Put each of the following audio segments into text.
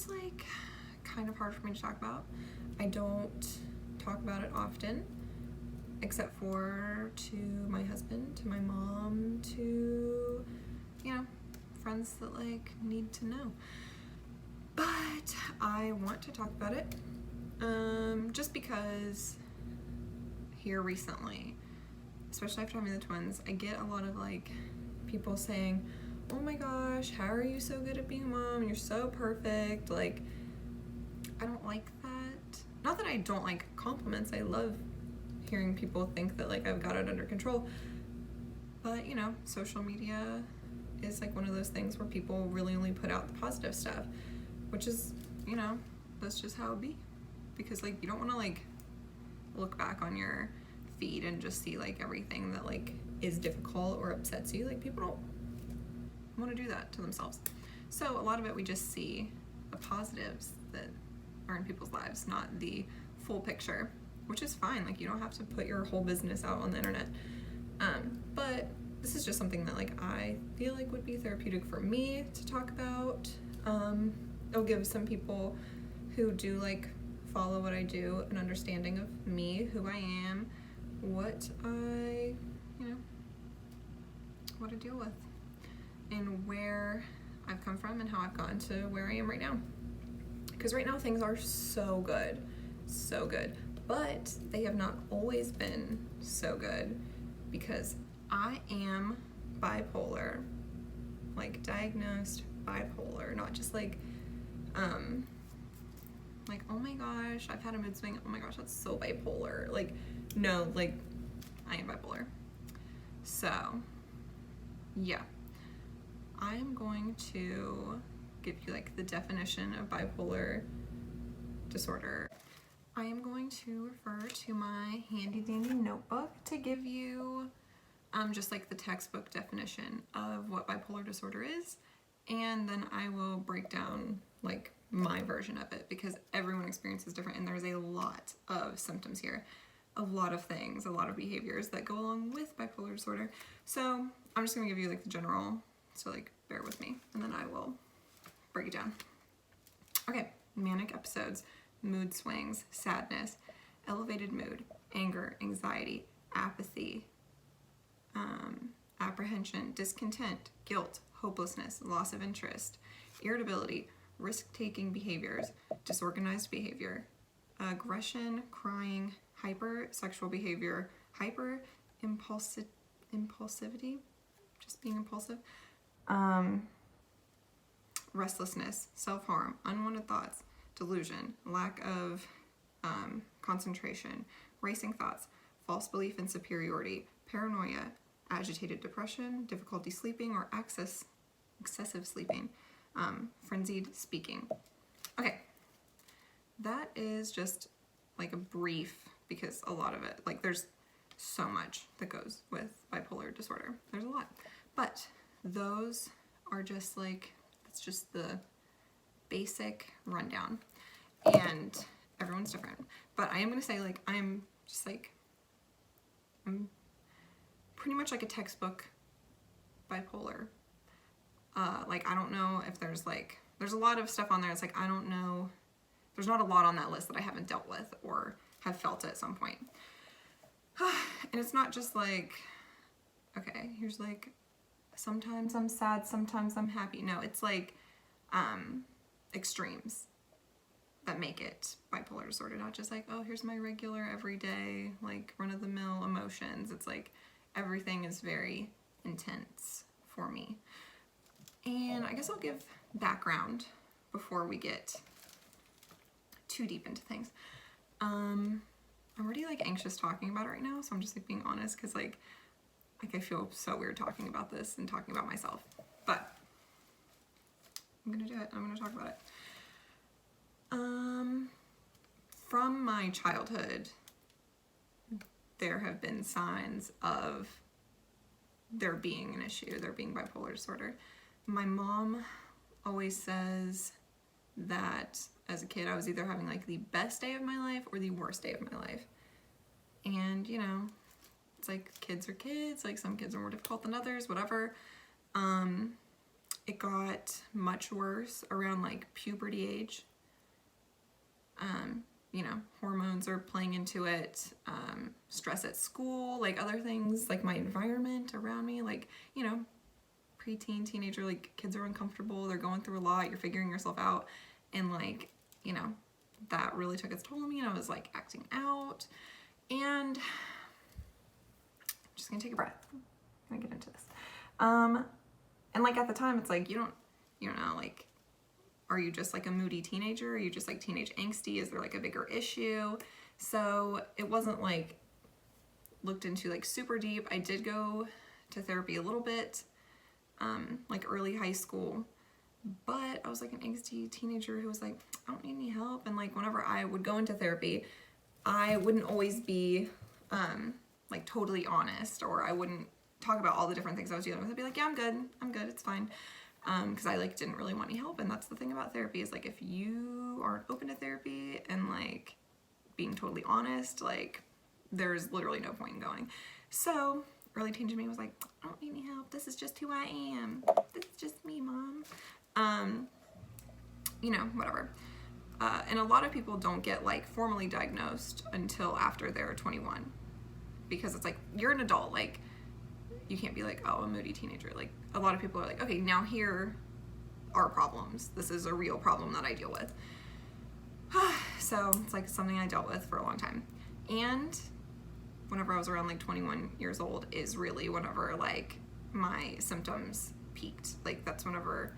just like kind of hard for me to talk about. I don't talk about it often, except for to my husband, to my mom, to, you know, friends that like need to know. But I want to talk about it, just because here recently, especially after having the twins, I get a lot of like people saying, oh my gosh, how are you so good at being a mom? You're so perfect. Like, I don't like that. Not that I don't like compliments. I love hearing people think that like I've got it under control. But, you know, social media is like one of those things where people really only put out the positive stuff, which is, you know, that's just how it be. Because like you don't want to like look back on your feed and just see like everything that like is difficult or upsets you. Like people don't want to do that to themselves. So a lot of it we just see the positives that are in people's lives, not the full picture, which is fine. Like you don't have to put your whole business out on the internet. But this is just something that like I feel like would be therapeutic for me to talk about. It'll give some people who do like follow what I do an understanding of me, who I am, what I, you know, what I deal with, and where I've come from and how I've gotten to where I am right now. Because right now things are so good, but they have not always been so good, because I am bipolar, like diagnosed bipolar, not just like oh my gosh, I've had a mood swing, oh my gosh, that's so bipolar. Like, no, like I am bipolar. So yeah, I am going to give you like the definition of bipolar disorder. I am going to refer to my handy dandy notebook to give you just like the textbook definition of what bipolar disorder is, and then I will break down like my version of it, because everyone experiences different and there's a lot of symptoms here, a lot of things, a lot of behaviors that go along with bipolar disorder. So I'm just gonna give you like the general, so like bear with me, and then I will break it down. Okay, manic episodes, mood swings, sadness, elevated mood, anger, anxiety, apathy, apprehension, discontent, guilt, hopelessness, loss of interest, irritability, risk-taking behaviors, disorganized behavior, aggression, crying, hyper-sexual behavior, impulsivity, just being impulsive, restlessness, self-harm, unwanted thoughts, delusion, lack of concentration, racing thoughts, false belief in superiority, paranoia, agitated depression, difficulty sleeping or excessive sleeping, frenzied speaking. Okay, that is just like a brief, because a lot of it, like there's so much that goes with bipolar disorder. There's a lot, but those are just like, that's just the basic rundown, and everyone's different. But I am going to say like, I'm pretty much like a textbook bipolar. Like, I don't know if there's a lot of stuff on there. It's like, I don't know. There's not a lot on that list that I haven't dealt with or have felt at some point. And it's not just like, okay, here's like, sometimes I'm sad, sometimes I'm happy. No, it's like extremes that make it bipolar disorder. Not just like, oh, here's my regular everyday, like run-of-the-mill emotions. It's like everything is very intense for me. And I guess I'll give background before we get too deep into things. I'm already like anxious talking about it right now, so I'm just like being honest, because like I feel so weird talking about this and talking about myself. But I'm gonna do it. I'm gonna talk about it. From my childhood, there have been signs of there being an issue, there being bipolar disorder. My mom always says that as a kid I was either having like the best day of my life or the worst day of my life. And you know, it's like kids are kids, like some kids are more difficult than others, whatever. it got much worse around like puberty age. You know, hormones are playing into it, stress at school, like other things, like my environment around me, like, you know, preteen, teenager, like kids are uncomfortable, they're going through a lot, you're figuring yourself out, and like, you know, that really took its toll on me, and I was like acting out, and I'm just gonna take a breath. I'm gonna get into this. And like at the time, it's like, you don't know, like, are you just like a moody teenager? Are you just like teenage angsty? Is there like a bigger issue? So it wasn't like looked into like super deep. I did go to therapy a little bit, like early high school, but I was like an angsty teenager who was like, I don't need any help. And like whenever I would go into therapy, I wouldn't always be like totally honest, or I wouldn't talk about all the different things I was dealing with. I'd be like, yeah, I'm good, it's fine. Because I like didn't really want any help, and that's the thing about therapy is like if you aren't open to therapy and like being totally honest, like there's literally no point in going. So early teen to me was like, I don't need any help. This is just who I am. This is just me, mom. You know, whatever. And a lot of people don't get like formally diagnosed until after they're 21, because it's like you're an adult, like you can't be like, oh, a moody teenager. Like a lot of people are like, okay, now here are problems. This is a real problem that I deal with. So it's like something I dealt with for a long time. And whenever I was around like 21 years old is really whenever like my symptoms peaked. Like that's whenever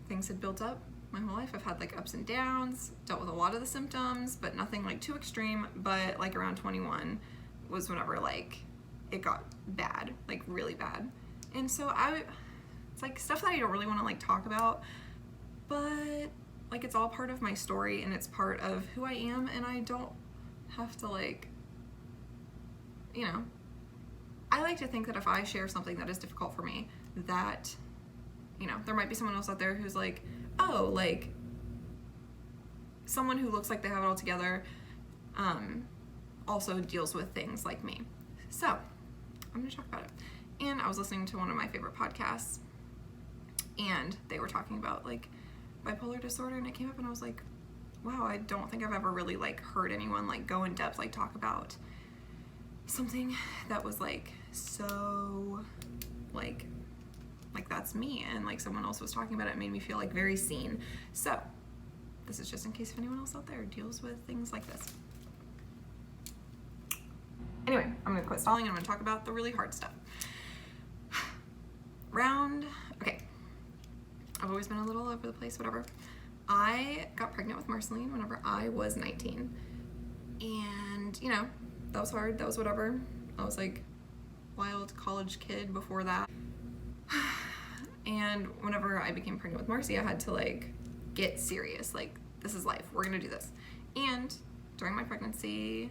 things had built up my whole life. I've had like ups and downs, dealt with a lot of the symptoms, but nothing like too extreme. But like around 21 was whenever like it got bad, like really bad. And so it's like stuff that I don't really want to like talk about, but like it's all part of my story and it's part of who I am, and I don't have to like, you know, I like to think that if I share something that is difficult for me, that, you know, there might be someone else out there who's like, oh, like someone who looks like they have it all together, also deals with things like me. So I'm gonna talk about it. And I was listening to one of my favorite podcasts, and they were talking about like bipolar disorder, and it came up, and I was like, wow, I don't think I've ever really like heard anyone like go in depth, like talk about something that was like so like that's me, and like someone else was talking about it. It made me feel like very seen. So this is just in case if anyone else out there deals with things like this. Anyway, I'm gonna quit stalling and I'm gonna talk about the really hard stuff. Okay, I've always been a little all over the place, whatever. I got pregnant with Marceline whenever I was 19. And, you know, that was hard, that was whatever. I was like wild college kid before that. And whenever I became pregnant with Marcy, I had to like get serious, like this is life, we're gonna do this. And during my pregnancy,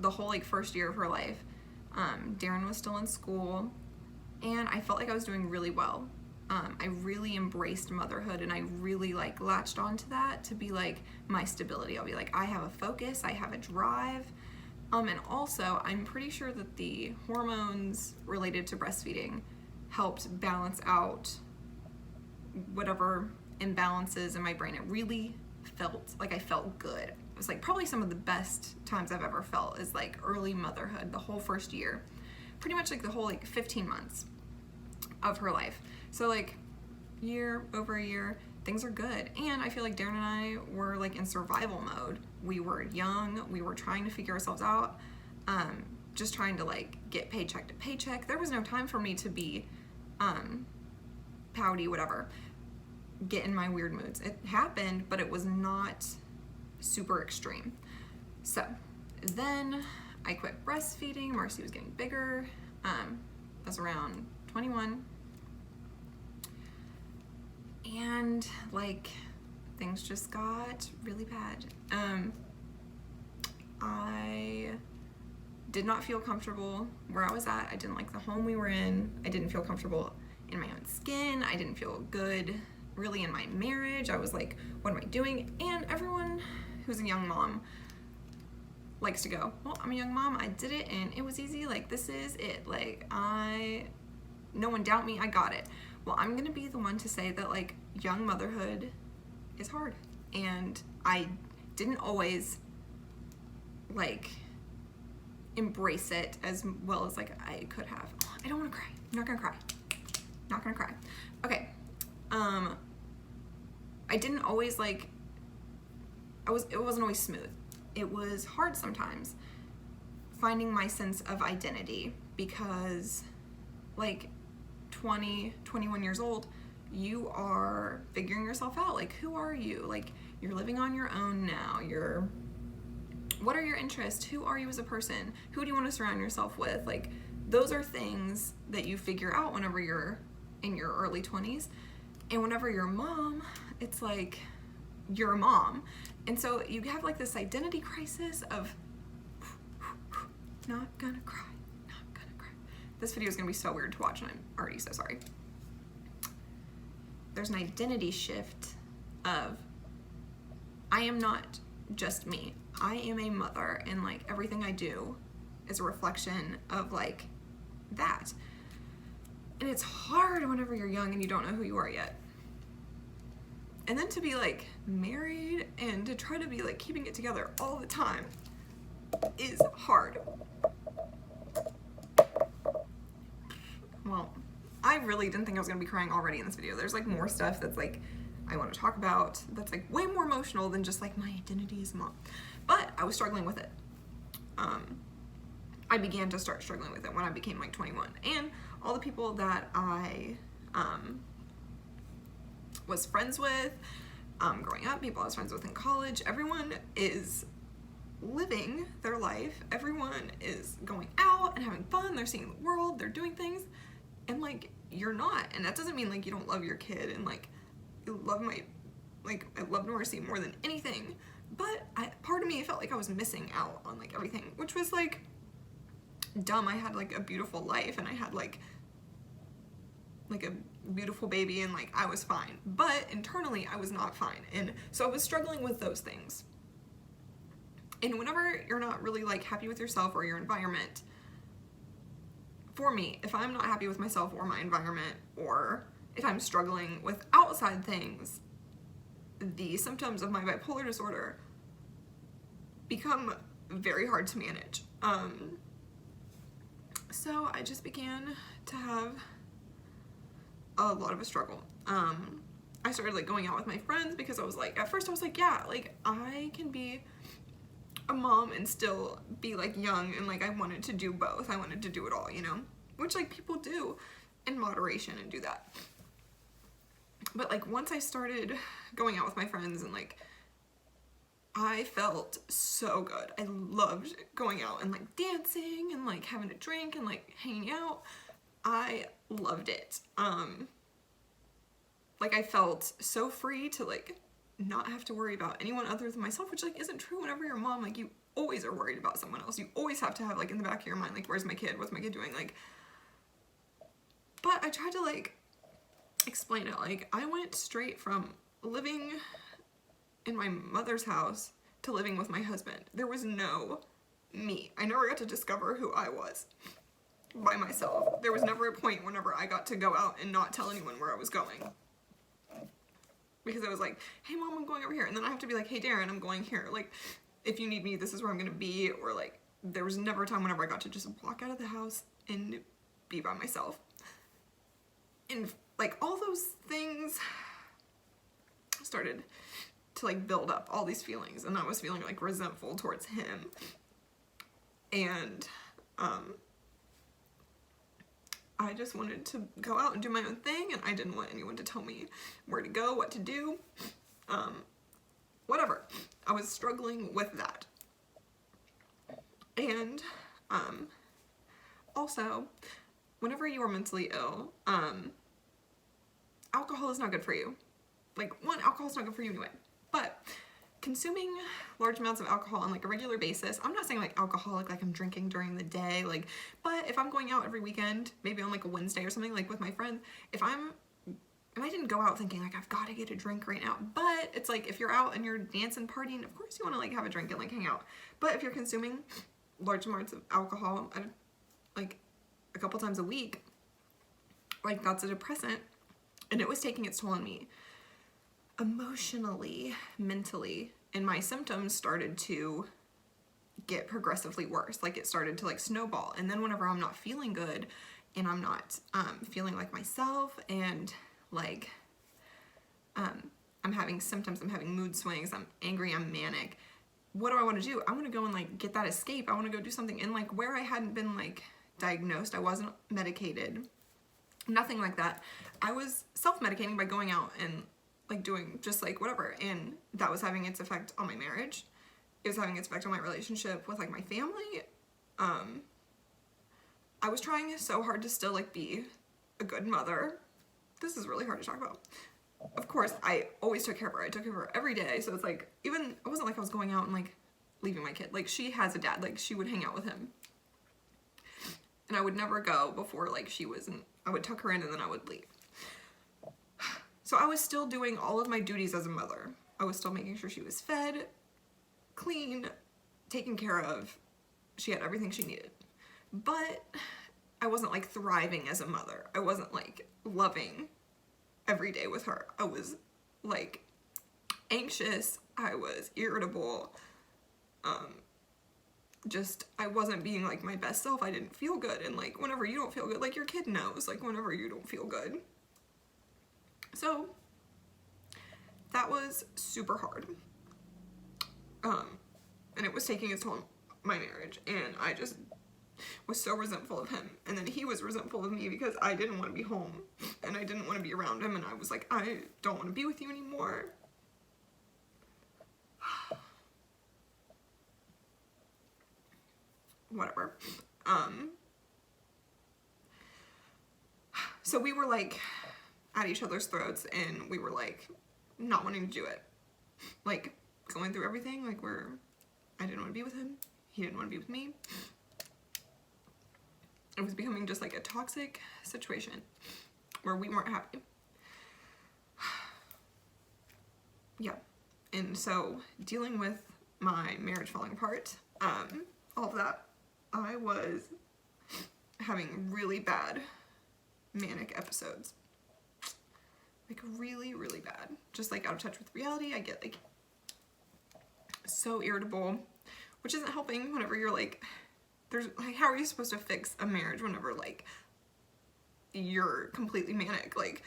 the whole like first year of her life, Darren was still in school, and I felt like I was doing really well. I really embraced motherhood, and I really like latched onto that to be like my stability. I'll be like, I have a focus, I have a drive. And also I'm pretty sure that the hormones related to breastfeeding helped balance out whatever imbalances in my brain. It really felt like I felt good. It was like probably some of the best times I've ever felt is like early motherhood, the whole first year, pretty much like the whole like 15 months of her life. So like over a year, things are good. And I feel like Darren and I were like in survival mode. We were young, we were trying to figure ourselves out, just trying to like get paycheck to paycheck. There was no time for me to be pouty, whatever, get in my weird moods. It happened, but it was not super extreme. So then I quit breastfeeding. Marcy was getting bigger. I was around 21. And like things just got really bad. I did not feel comfortable where I was at. I didn't like the home we were in. I didn't feel comfortable in my own skin. I didn't feel good really in my marriage. I was like, what am I doing? And everyone who's a young mom likes to go, well, I'm a young mom, I did it and it was easy, like this is it. Like I no one doubt me, I got it. Well, I'm gonna be the one to say that like young motherhood is hard, and I didn't always like embrace it as well as like I could have. I don't want to cry. I'm not gonna cry. Not gonna cry. Okay. I didn't always like. It wasn't always smooth. It was hard sometimes finding my sense of identity, because like 20, 21 years old, you are figuring yourself out. Like, who are you? Like, you're living on your own now. What are your interests? Who are you as a person? Who do you want to surround yourself with? Like, those are things that you figure out whenever you're in your early 20s. And whenever you're a mom, it's like you're a mom. And so you have like this identity crisis of not gonna cry, not gonna cry. This video is gonna be so weird to watch, and I'm already so sorry. There's an identity shift of, I am not just me. I am a mother, and like everything I do is a reflection of like that. And it's hard whenever you're young and you don't know who you are yet. And then to be like married and to try to be like keeping it together all the time is hard. Well, I really didn't think I was gonna be crying already in this video. There's like more stuff that's like I want to talk about that's like way more emotional than just like my identity as a mom. But I was struggling with it. I began to start struggling with it when I became like 21. And all the people that I was friends with growing up, people I was friends with in college, everyone is living their life. Everyone is going out and having fun. They're seeing the world. They're doing things. And like, you're not. And that doesn't mean like you don't love your kid and like you love I love Norcy more than anything. But part of me felt like I was missing out on like everything, which was like dumb. I had like a beautiful life, and I had like a beautiful baby, and like I was fine. But internally I was not fine. And so I was struggling with those things. And whenever you're not really like happy with yourself or your environment, for me, if I'm not happy with myself or my environment, or if I'm struggling with outside things, the symptoms of my bipolar disorder become very hard to manage. So I just began to have a lot of a struggle. I started like going out with my friends because I was like, at first I was like, yeah, like I can be a mom and still be like young, and like I wanted to do both. I wanted to do it all, you know, which like people do in moderation and do that. But like once I started going out with my friends, and like I felt so good. I loved going out and like dancing and like having a drink and like hanging out. I loved it. Like I felt so free to like not have to worry about anyone other than myself, which like isn't true whenever you're a mom. Like you always are worried about someone else. You always have to have like in the back of your mind, like, where's my kid? What's my kid doing? Like, but I tried to like explain it. Like I went straight from living in my mother's house to living with my husband. There was no me. I never got to discover who I was by myself. There was never a point whenever I got to go out and not tell anyone where I was going. Because I was like, hey mom, I'm going over here. And then I have to be like, hey Darren, I'm going here. Like, if you need me, this is where I'm gonna be. Or like, there was never a time whenever I got to just walk out of the house and be by myself. And like all those things started to like build up, all these feelings. And I was feeling like resentful towards him. And I just wanted to go out and do my own thing, and I didn't want anyone to tell me where to go, what to do, whatever. I was struggling with that. And also, whenever you are mentally ill, alcohol is not good for you. Like, one, alcohol is not good for you anyway, but consuming large amounts of alcohol on like a regular basis, I'm not saying like alcoholic, like I'm drinking during the day, like, but if I'm going out every weekend, maybe on like a Wednesday or something, like with my friends, if I didn't go out thinking like I've got to get a drink right now, but it's like if you're out and you're dancing, partying, of course you want to like have a drink and like hang out. But if you're consuming large amounts of alcohol like a couple times a week, like that's a depressant, and it was taking its toll on me emotionally, mentally, and my symptoms started to get progressively worse. Like it started to like snowball. And then whenever I'm not feeling good and I'm not feeling like myself, and like I'm having symptoms, I'm having mood swings, I'm angry, I'm manic, what do I want to do? I want to go and like get that escape. I want to go do something. And like where I hadn't been like diagnosed, I wasn't medicated, nothing like that. I was self-medicating by going out and like doing just like whatever, and that was having its effect on my marriage. It was having its effect on my relationship with like my family. I was trying so hard to still like be a good mother. This is really hard to talk about. Of course, I always took care of her. I took care of her every day. So it's like, even, it wasn't like I was going out and like leaving my kid. Like she has a dad, like she would hang out with him. And I would never go before like she wasn't, I would tuck her in and then I would leave. So I was still doing all of my duties as a mother. I was still making sure she was fed, clean, taken care of. She had everything she needed. But I wasn't like thriving as a mother. I wasn't like loving every day with her. I was like anxious. I was irritable. Just, I wasn't being like my best self. I didn't feel good. And like whenever you don't feel good, like your kid knows, like whenever you don't feel good. So that was super hard. And it was taking its toll on my marriage, and I just was so resentful of him. And then he was resentful of me because I didn't want to be home and I didn't want to be around him, and I was like, I don't want to be with you anymore. Whatever. So we were like at each other's throats, and we were like not wanting to do it. Like going through everything, like I didn't want to be with him. He didn't want to be with me. It was becoming just like a toxic situation where we weren't happy. Yeah. And so dealing with my marriage falling apart, all of that, I was having really bad manic episodes. Like really, really bad. Just like out of touch with reality. I get like so irritable, which isn't helping whenever you're like, there's like, how are you supposed to fix a marriage whenever like you're completely manic, like,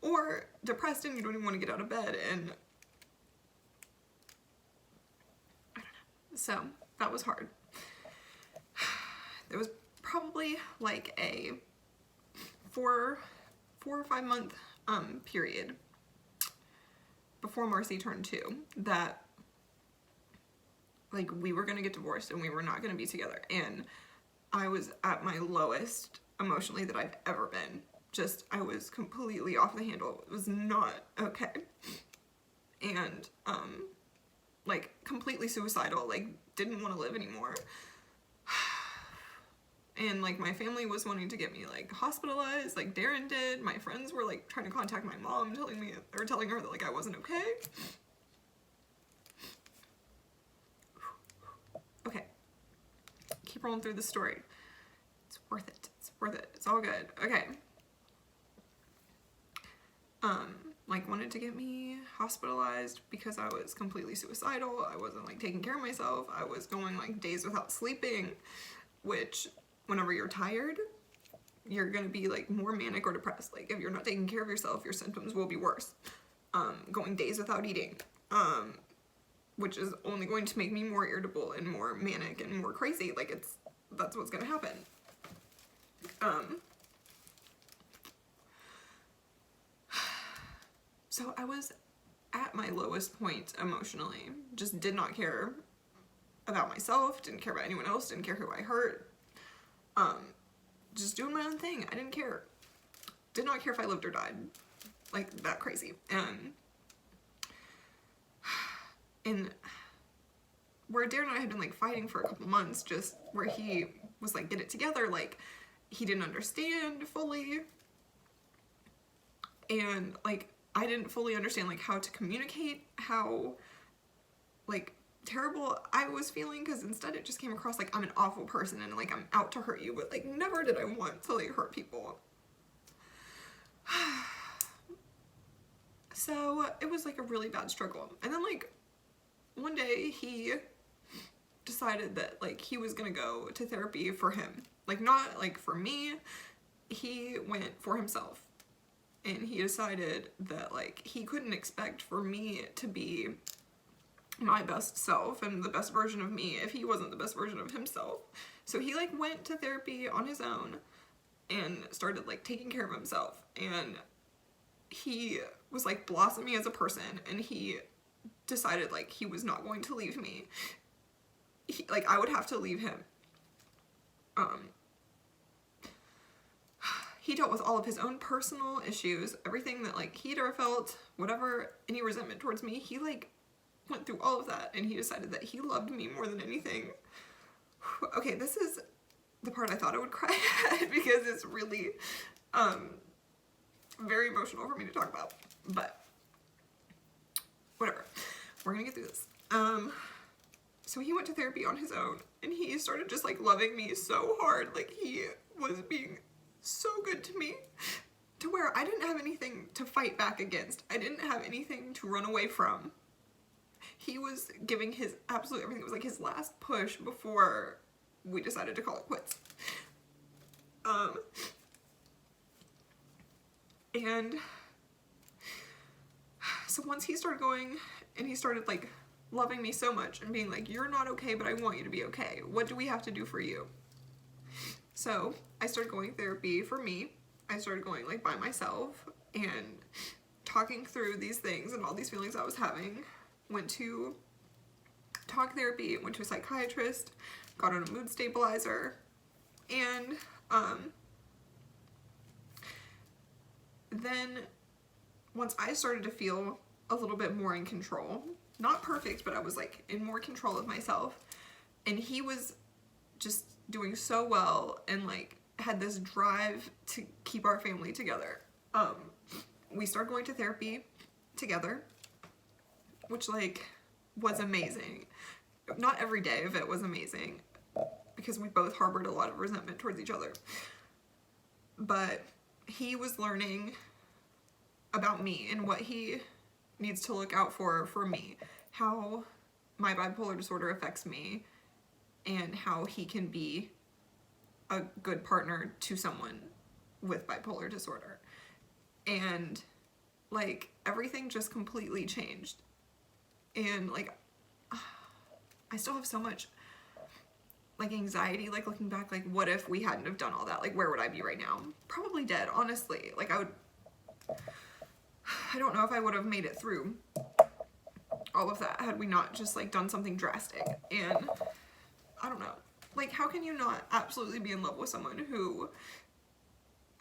or depressed and you don't even want to get out of bed? And I don't know. So that was hard. There was probably like a 4 or 5 month period before Marcy turned 2 that like we were gonna get divorced and we were not gonna be together, and I was at my lowest emotionally that I've ever been. Just, I was completely off the handle. It was not okay. And like completely suicidal, like didn't want to live anymore. And like my family was wanting to get me like hospitalized, like Darren did. My friends were like trying to contact my mom, telling her that like I wasn't okay. Okay, keep rolling through the story. It's worth it. It's worth it. It's all good. Okay. Like wanted to get me hospitalized because I was completely suicidal. I wasn't like taking care of myself. I was going like days without sleeping, which whenever you're tired, you're gonna be like more manic or depressed. Like if you're not taking care of yourself, your symptoms will be worse. Going days without eating, which is only going to make me more irritable and more manic and more crazy. Like that's what's gonna happen. So I was at my lowest point emotionally. Just did not care about myself, didn't care about anyone else, didn't care who I hurt. Just doing my own thing. I didn't care. Did not care if I lived or died. Like that crazy. And where Darren and I had been like fighting for a couple months, just where he was like, get it together, like he didn't understand fully. And like I didn't fully understand like how to communicate how like terrible I was feeling, because instead it just came across like I'm an awful person and like I'm out to hurt you, but like never did I want to like hurt people. So it was like a really bad struggle. And then like one day he decided that like he was gonna go to therapy for him. Like not like for me, he went for himself. And he decided that like he couldn't expect for me to be my best self and the best version of me if he wasn't the best version of himself. So he like went to therapy on his own and started like taking care of himself, and he was like blossoming as a person, and he decided like he was not going to leave me. Like I would have to leave him. He dealt with all of his own personal issues, everything that like he'd ever felt, whatever, any resentment towards me, he like went through all of that, and he decided that he loved me more than anything. Okay, this is the part I thought I would cry at because it's really very emotional for me to talk about, but whatever, we're gonna get through this. So he went to therapy on his own, and he started just like loving me so hard. Like he was being so good to me, to where I didn't have anything to fight back against. I didn't have anything to run away from. He was giving his absolute everything. It was like his last push before we decided to call it quits. And so once he started going and he started like loving me so much and being like, you're not okay, but I want you to be okay. What do we have to do for you? So I started going therapy for me. I started going like by myself and talking through these things and all these feelings I was having. Went to talk therapy, went to a psychiatrist, got on a mood stabilizer, and then once I started to feel a little bit more in control, not perfect, but I was like in more control of myself, and he was just doing so well and like had this drive to keep our family together. We started going to therapy together, which like was amazing. Not every day of it was amazing because we both harbored a lot of resentment towards each other, but he was learning about me and what he needs to look out for me, how my bipolar disorder affects me, and how he can be a good partner to someone with bipolar disorder. And like everything just completely changed. And like I still have so much like anxiety, like looking back, like what if we hadn't have done all that? Like where would I be right now? Probably dead, honestly. Like I don't know if I would have made it through all of that had we not just like done something drastic. And I don't know, like how can you not absolutely be in love with someone who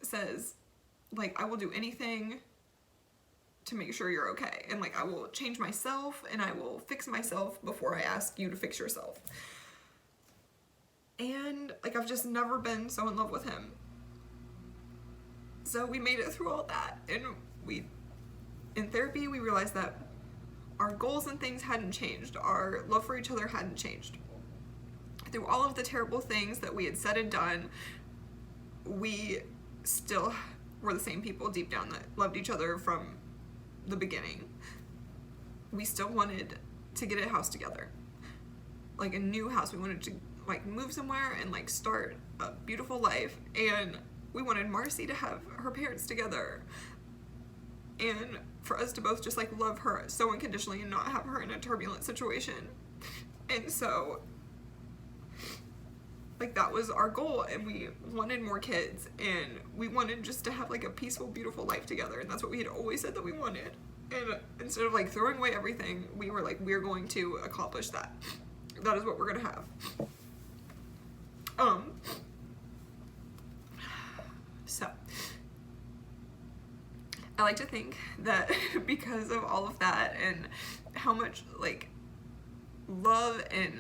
says like I will do anything to make sure you're okay, and like I will change myself and I will fix myself before I ask you to fix yourself. And like I've just never been so in love with him. So we made it through all that, and in therapy we realized that our goals and things hadn't changed, our love for each other hadn't changed. Through all of the terrible things that we had said and done, we still were the same people deep down that loved each other from the beginning. We still wanted to get a house together, like a new house. We wanted to like move somewhere and like start a beautiful life, and we wanted Marcy to have her parents together, and for us to both just like love her so unconditionally and not have her in a turbulent situation. And so like that was our goal, and we wanted more kids, and we wanted just to have like a peaceful, beautiful life together, and that's what we had always said that we wanted. And instead of like throwing away everything, we were like, we're going to accomplish that. That is what we're gonna have. So I like to think that because of all of that and how much like love and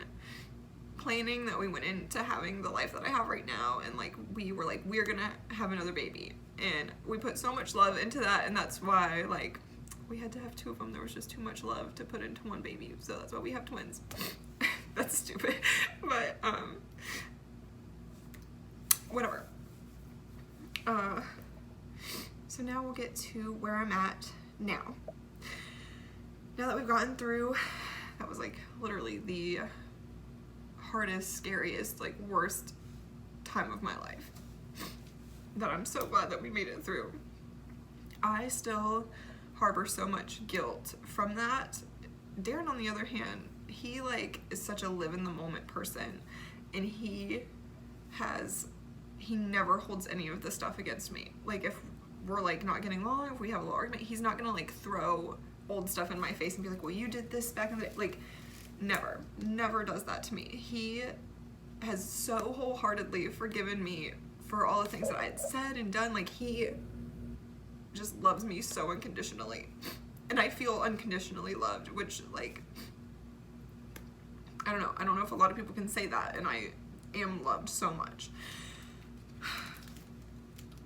planning that we went into having the life that I have right now, and like we were like, we're gonna have another baby, and we put so much love into that, and that's why like we had to have two of them. There was just too much love to put into one baby, so that's why we have twins. That's stupid, but whatever. So now get to where I'm at now. Now that we've gotten through, that was like literally the hardest, scariest, like worst time of my life, that I'm so glad that we made it through. I still harbor so much guilt from that. Darren, on the other hand, he like is such a live in the moment person, and he never holds any of this stuff against me. Like if we're like not getting along, if we have a little argument, he's not gonna like throw old stuff in my face and be like, well, you did this back in the day. Like never does that to me. He has so wholeheartedly forgiven me for all the things that I had said and done. Like he just loves me so unconditionally, and I feel unconditionally loved, which like I don't know if a lot of people can say that, and I am loved so much.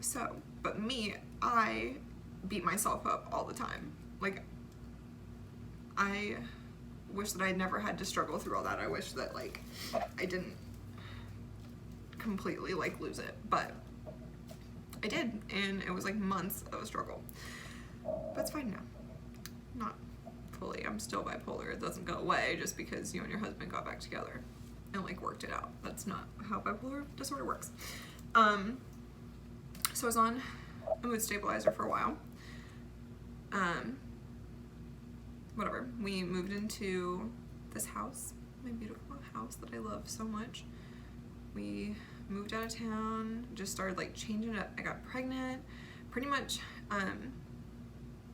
So, but me, I beat myself up all the time. Like I wish that I never had to struggle through all that. I wish that like I didn't completely like lose it, but I did, and it was like months of a struggle. But it's fine now. Not fully. I'm still bipolar. It doesn't go away just because you and your husband got back together and like worked it out. That's not how bipolar disorder works. So I was on a mood stabilizer for a while. Whatever. We moved into this house, my beautiful house that I love so much. We moved out of town, just started like changing it up. I got pregnant, pretty much,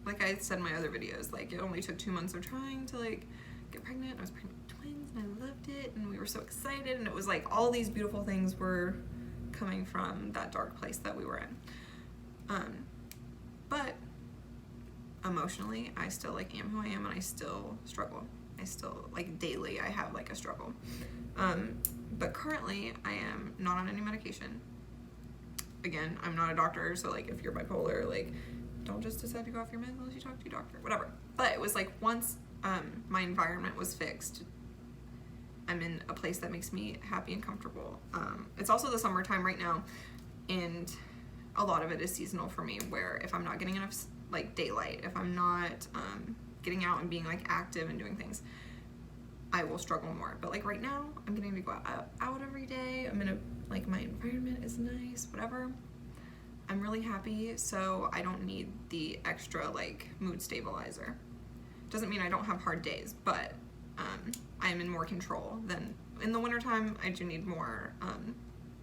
like I said in my other videos, like it only took 2 months of trying to like get pregnant. I was pregnant with twins and I loved it, and we were so excited, and it was like all these beautiful things were coming from that dark place that we were in. But emotionally, I still like am who I am, and I still struggle. I still like daily I have like a struggle. But currently I am not on any medication. Again, I'm not a doctor, so like if you're bipolar, like don't just decide to go off your meds unless you talk to your doctor, whatever. But it was like once my environment was fixed, I'm in a place that makes me happy and comfortable. It's also the summertime right now, and a lot of it is seasonal for me, where if I'm not getting enough like daylight, if I'm not getting out and being like active and doing things, I will struggle more. But like right now, I'm getting to go out every day. I'm in a, like my environment is nice, whatever. I'm really happy, so I don't need the extra like mood stabilizer. Doesn't mean I don't have hard days, but I'm in more control than in the wintertime. I do need more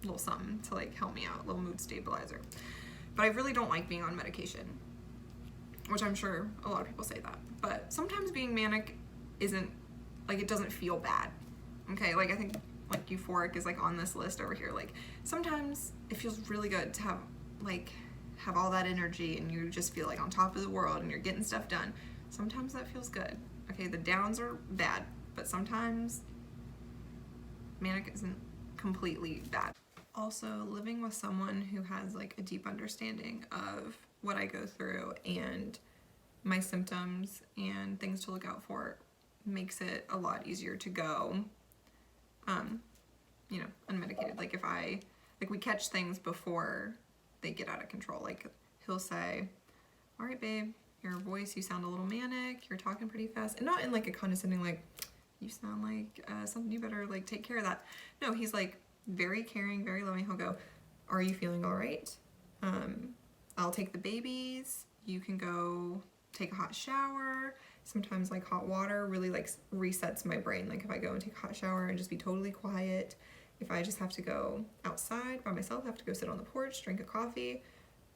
little something to like help me out, little mood stabilizer. But I really don't like being on medication, which I'm sure a lot of people say that. But sometimes being manic isn't, like it doesn't feel bad, okay? Like I think like euphoric is like on this list over here. Like sometimes it feels really good to have all that energy, and you just feel like on top of the world and you're getting stuff done. Sometimes that feels good, okay? The downs are bad, but sometimes manic isn't completely bad. Also, living with someone who has like a deep understanding of what I go through and my symptoms and things to look out for makes it a lot easier to go, you know, unmedicated. Like if we catch things before they get out of control. Like he'll say, all right, babe, your voice, you sound a little manic, you're talking pretty fast. And not in like a condescending, like, you sound like something, you better like take care of that. No, he's like very caring, very loving. He'll go, are you feeling all right? I'll take the babies. You can go take a hot shower. Sometimes like hot water really like resets my brain. Like if I go and take a hot shower and just be totally quiet, if I just have to go outside by myself, have to go sit on the porch, drink a coffee.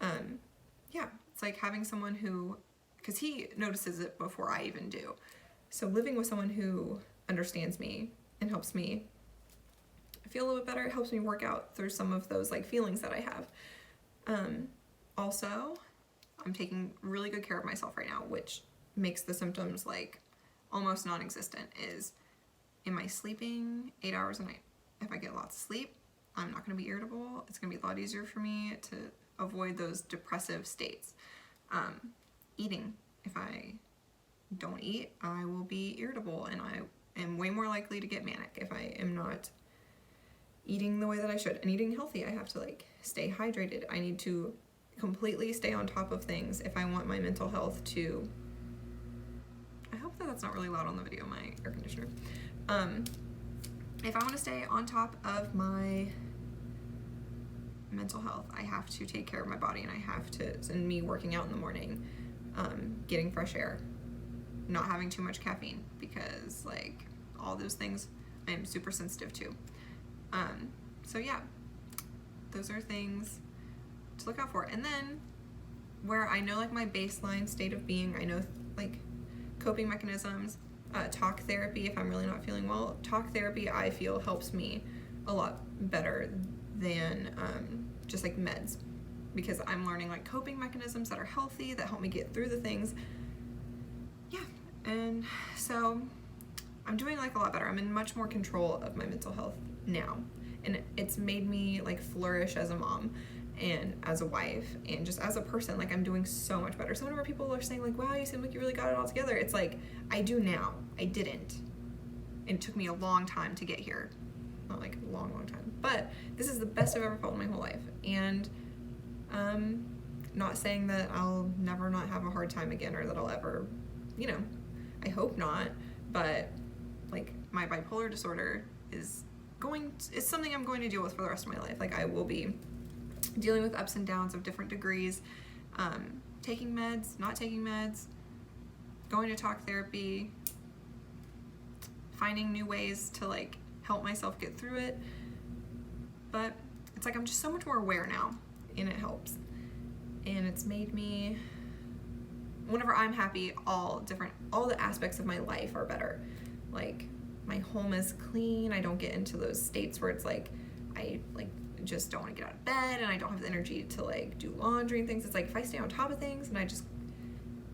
Yeah, it's like having someone who, because he notices it before I even do. So living with someone who understands me and helps me feel a little bit better, it helps me work out through some of those like feelings that I have. Also, I'm taking really good care of myself right now, which makes the symptoms like almost non-existent. Is, am I sleeping 8 hours a night? If I get lots of sleep, I'm not going to be irritable. It's going to be a lot easier for me to avoid those depressive states. Eating, if I don't eat, I will be irritable, and I am way more likely to get manic if I am not eating the way that I should. And eating healthy, I have to like stay hydrated. I need to completely stay on top of things if I want my mental health to, I hope that that's not really loud on the video, my air conditioner. If I want to stay on top of my mental health, I have to take care of my body, and I have to, and me working out in the morning, getting fresh air, not having too much caffeine, because like all those things I'm super sensitive to. So yeah, those are things to look out for. And then where I know like my baseline state of being, I know like coping mechanisms, talk therapy, if I'm really not feeling well, talk therapy I feel helps me a lot better than just like meds, because I'm learning like coping mechanisms that are healthy, that help me get through the things. Yeah, and so I'm doing like a lot better. I'm in much more control of my mental health now, and it's made me like flourish as a mom and as a wife and just as a person. Like I'm doing so much better. So whenever people are saying like, wow, you seem like you really got it all together, it's like, I do now. I didn't. And it took me a long time to get here. Not like a long time, but this is the best I've ever felt in my whole life. And not saying that I'll never not have a hard time again, or that I'll ever, you know, I hope not, but like my bipolar disorder is something I'm going to deal with for the rest of my life. Like I will be dealing with ups and downs of different degrees, taking meds, not taking meds, going to talk therapy, finding new ways to like help myself get through it. But it's like I'm just so much more aware now, and it helps. And it's made me, whenever I'm happy, all the aspects of my life are better. Like my home is clean. I don't get into those states where it's like I like just don't want to get out of bed, and I don't have the energy to like do laundry and things. It's like if I stay on top of things and I just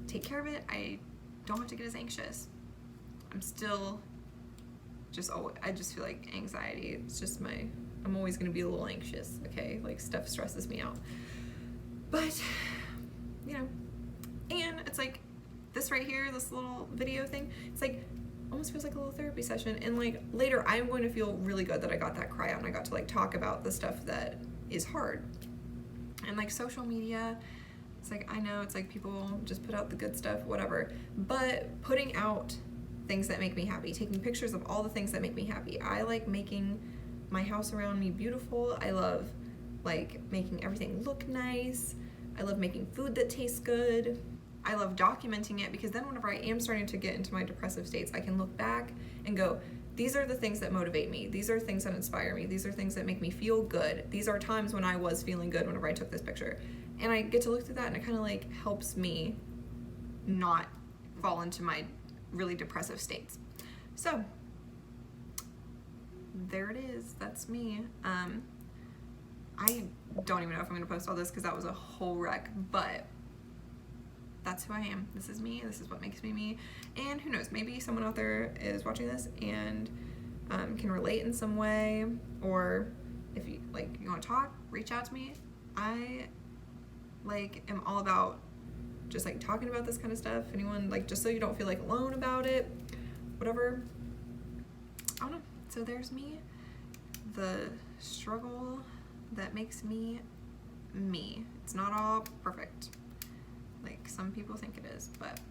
take care of it, I don't have to get as anxious. I'm still just, I just feel like anxiety, it's just I'm always going to be a little anxious, okay? Like stuff stresses me out. But, you know, and it's like this right here, this little video thing, it's like almost feels like a little therapy session. And like later I'm going to feel really good that I got that cry out and I got to like talk about the stuff that is hard. And like social media, it's like, I know it's like people just put out the good stuff, whatever, but putting out things that make me happy, taking pictures of all the things that make me happy. I like making my house around me beautiful. I love like making everything look nice. I love making food that tastes good. I love documenting it, because then whenever I am starting to get into my depressive states, I can look back and go, these are the things that motivate me. These are things that inspire me. These are things that make me feel good. These are times when I was feeling good whenever I took this picture. And I get to look through that, and it kind of like helps me not fall into my really depressive states. So there it is. That's me. I don't even know if I'm gonna post all this because that was a whole wreck, but that's who I am. This is me. This is what makes me me. And who knows, maybe someone out there is watching this and can relate in some way, or if you like, you want to talk, reach out to me. I like am all about just like talking about this kind of stuff. Anyone, like, just so you don't feel like alone about it, whatever. I don't know. So there's me, the struggle that makes me me. It's not all perfect like some people think it is, but